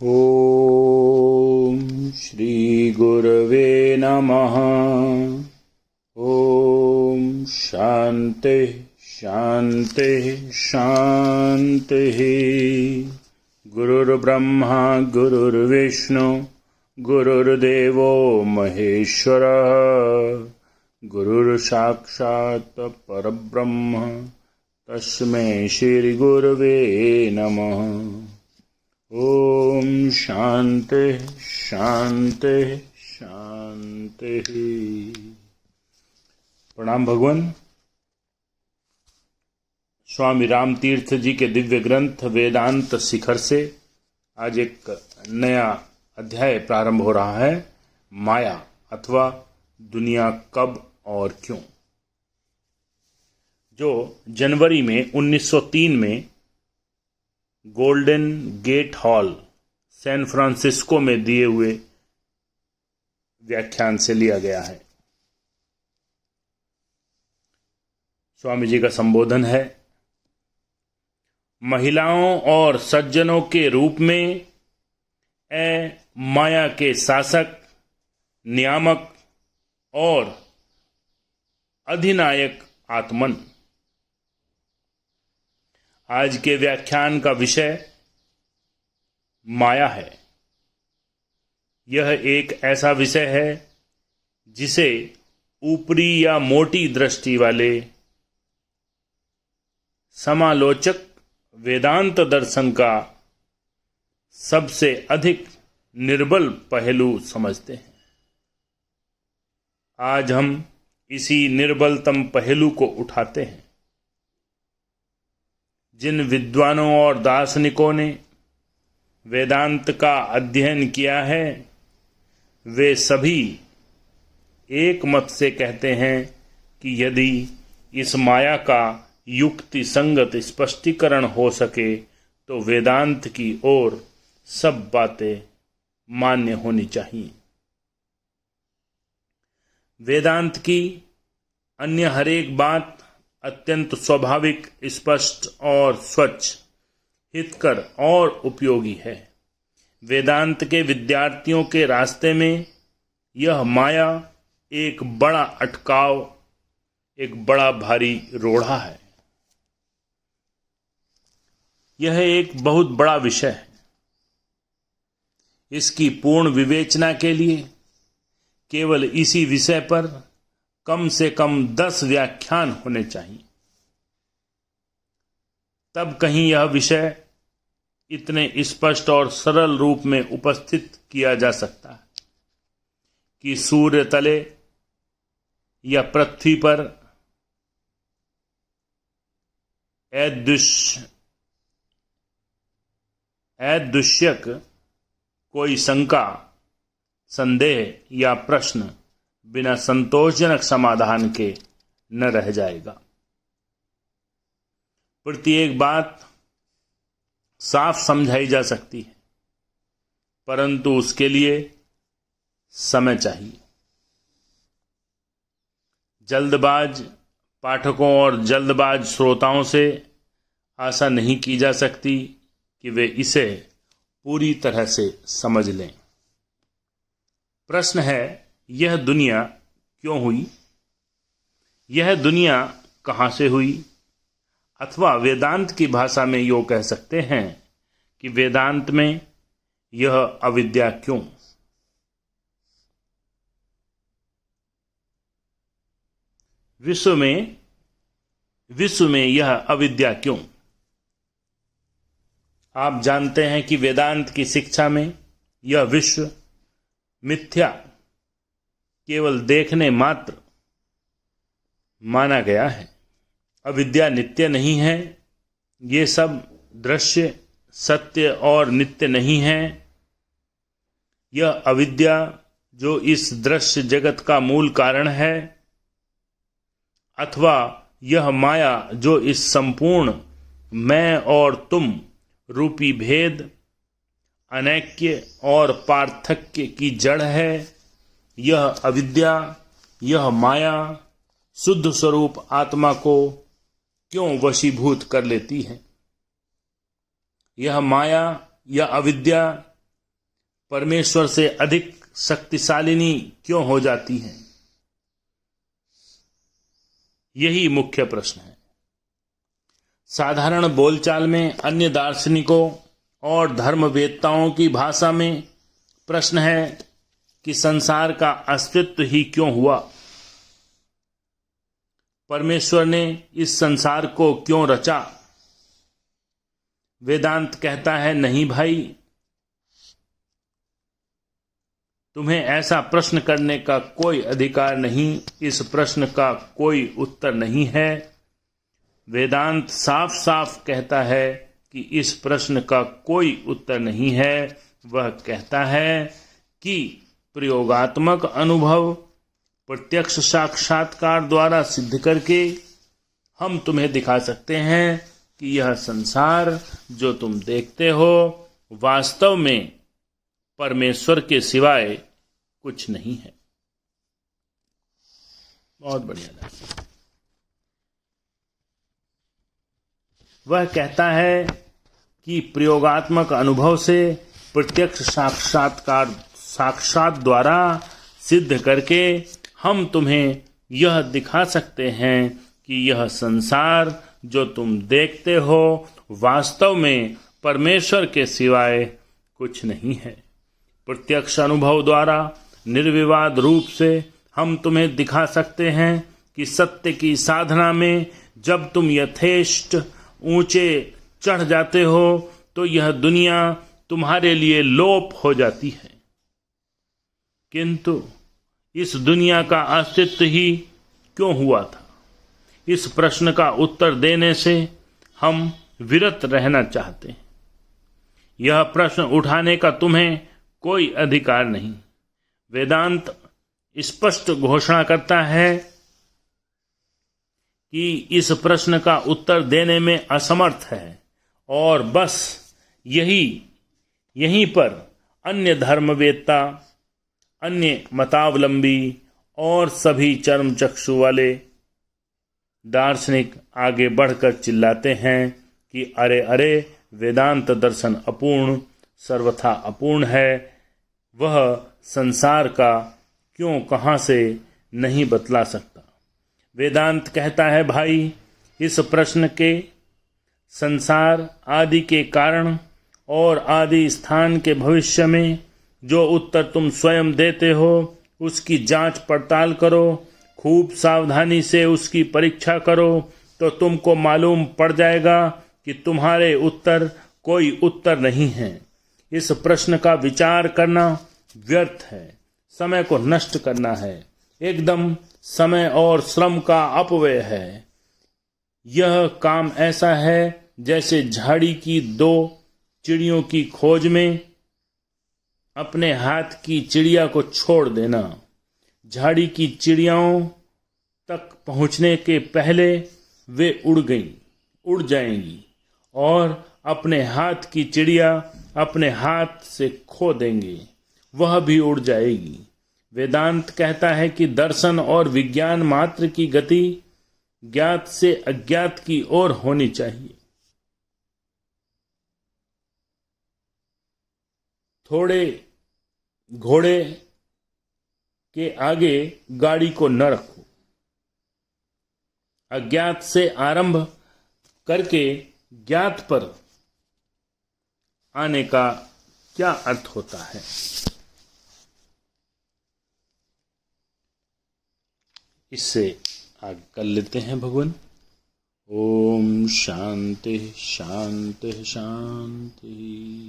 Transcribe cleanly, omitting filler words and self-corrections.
ॐ श्री गुरवे नमः। ॐ शान्ति शान्ति शान्तिः। गुरुर्ब्रह्मा गुरुर्विष्णु गुरुर्देवो महेश्वरः। गुरुर्साक्षात् परब्रह्म तस्मै श्री गुरवे नमः। ओम शांति शांति शांति। प्रणाम भगवान। स्वामी राम तीर्थ जी के दिव्य ग्रंथ वेदांत शिखर से आज एक नया अध्याय प्रारंभ हो रहा है, माया अथवा दुनिया कब और क्यों। जो जनवरी में 1903 में Golden Gate Hall San Francisco में दिए हुए व्याख्यान से लिया गया है। स्वामी जी का संबोधन है, महिलाओं और सज्जनों के रूप में ए माया के शासक, नियामक और अधिनायक आत्मन। आज के व्याख्यान का विषय माया है। यह एक ऐसा विषय है जिसे ऊपरी या मोटी दृष्टि वाले समालोचक वेदांत दर्शन का सबसे अधिक निर्बल पहलू समझते हैं। आज हम इसी निर्बलतम पहलू को उठाते हैं। जिन विद्वानों और दार्शनिकों ने वेदांत का अध्ययन किया है, वे सभी एक मत से कहते हैं कि यदि इस माया का युक्ति संगत स्पष्टीकरण हो सके तो वेदांत की ओर सब बातें मान्य होनी चाहिए। वेदांत की अन्य हर एक बात अत्यंत स्वाभाविक, स्पष्ट और स्वच्छ, हितकर और उपयोगी है। वेदांत के विद्यार्थियों के रास्ते में यह माया एक बड़ा अटकाव, एक बड़ा भारी रोड़ा है। यह एक बहुत बड़ा विषय है। इसकी पूर्ण विवेचना के लिए केवल इसी विषय पर कम से कम 10 व्याख्यान होने चाहिए। तब कहीं यह विषय इतने स्पष्ट और सरल रूप में उपस्थित किया जा सकता है कि सूर्य तले या पृथ्वी पर ऐदृश्यक कोई शंका, संदेह या प्रश्न बिना संतोषजनक समाधान के न रह जाएगा। प्रत्येक बात साफ समझाई जा सकती है, परंतु उसके लिए समय चाहिए। जल्दबाज पाठकों और जल्दबाज श्रोताओं से आशा नहीं की जा सकती कि वे इसे पूरी तरह से समझ लें। प्रश्न है, यह दुनिया क्यों हुई? यह दुनिया कहाँ से हुई? अथवा वेदांत की भाषा में यूँ कह सकते हैं कि वेदांत में यह अविद्या क्यों? विश्व में यह अविद्या क्यों? आप जानते हैं कि वेदांत की शिक्षा में यह विश्व मिथ्या, केवल देखने मात्र माना गया है। अविद्या नित्य नहीं है। ये सब दृश्य सत्य और नित्य नहीं है। यह अविद्या जो इस दृश्य जगत का मूल कारण है, अथवा यह माया जो इस संपूर्ण मैं और तुम रूपी भेद, अनैक्य और पार्थक्य की जड़ है, यह अविद्या, यह माया शुद्ध स्वरूप आत्मा को क्यों वशीभूत कर लेती है? यह माया या अविद्या परमेश्वर से अधिक शक्तिशालिनी क्यों हो जाती हैं? यही मुख्य प्रश्न है। साधारण बोलचाल में अन्य दार्शनिकों और धर्मवेत्ताओं की भाषा में प्रश्न है कि संसार का अस्तित्व ही क्यों हुआ? परमेश्वर ने इस संसार को क्यों रचा? वेदांत कहता है, नहीं भाई, तुम्हें ऐसा प्रश्न करने का कोई अधिकार नहीं, इस प्रश्न का कोई उत्तर नहीं है। वेदांत साफ साफ कहता है कि इस प्रश्न का कोई उत्तर नहीं है। वह कहता है कि प्रयोगात्मक अनुभव प्रत्यक्ष साक्षात्कार द्वारा सिद्ध करके हम तुम्हें दिखा सकते हैं कि यह संसार जो तुम देखते हो वास्तव में परमेश्वर के सिवाय कुछ नहीं है। बहुत बढ़िया। वह कहता है कि प्रयोगात्मक अनुभव से प्रत्यक्ष साक्षात द्वारा सिद्ध करके हम तुम्हें यह दिखा सकते हैं कि यह संसार जो तुम देखते हो वास्तव में परमेश्वर के सिवाय कुछ नहीं है। प्रत्यक्ष अनुभव द्वारा निर्विवाद रूप से हम तुम्हें दिखा सकते हैं कि सत्य की साधना में जब तुम यथेष्ट ऊंचे चढ़ जाते हो तो यह दुनिया तुम्हारे लिए लोप हो जाती है, किंतु इस दुनिया का अस्तित्व ही क्यों हुआ था? इस प्रश्न का उत्तर देने से हम विरत रहना चाहते हैं। यह प्रश्न उठाने का तुम्हें कोई अधिकार नहीं। वेदांत स्पष्ट घोषणा करता है कि इस प्रश्न का उत्तर देने में असमर्थ है और बस यहीं पर अन्य धर्मवेत्ता, अन्य मतावलंबी और सभी चर्म चक्षु वाले दार्शनिक आगे बढ़कर चिल्लाते हैं कि अरे अरे, वेदांत दर्शन अपूर्ण, सर्वथा अपूर्ण है। वह संसार का क्यों कहाँ से नहीं बतला सकता। वेदांत कहता है, भाई, इस प्रश्न के संसार आदि के कारण और आदि स्थान के भविष्य में जो उत्तर तुम स्वयं देते हो उसकी जांच पड़ताल करो, खूब सावधानी से उसकी परीक्षा करो, तो तुमको मालूम पड़ जाएगा कि तुम्हारे उत्तर कोई उत्तर नहीं है। इस प्रश्न का विचार करना व्यर्थ है, समय को नष्ट करना है, एकदम समय और श्रम का अपव्यय है। यह काम ऐसा है जैसे झाड़ी की दो चिड़ियों की खोज में अपने हाथ की चिड़िया को छोड़ देना। झाड़ी की चिड़ियाओं तक पहुंचने के पहले वे उड़ जाएंगी और अपने हाथ की चिड़िया अपने हाथ से खो देंगे, वह भी उड़ जाएगी। वेदांत कहता है कि दर्शन और विज्ञान मात्र की गति ज्ञात से अज्ञात की ओर होनी चाहिए। थोड़े घोड़े के आगे गाड़ी को न रखो। अज्ञात से आरंभ करके ज्ञात पर आने का क्या अर्थ होता है? इससे आगे कर लेते हैं भगवान। ओम शांति शांति शांति।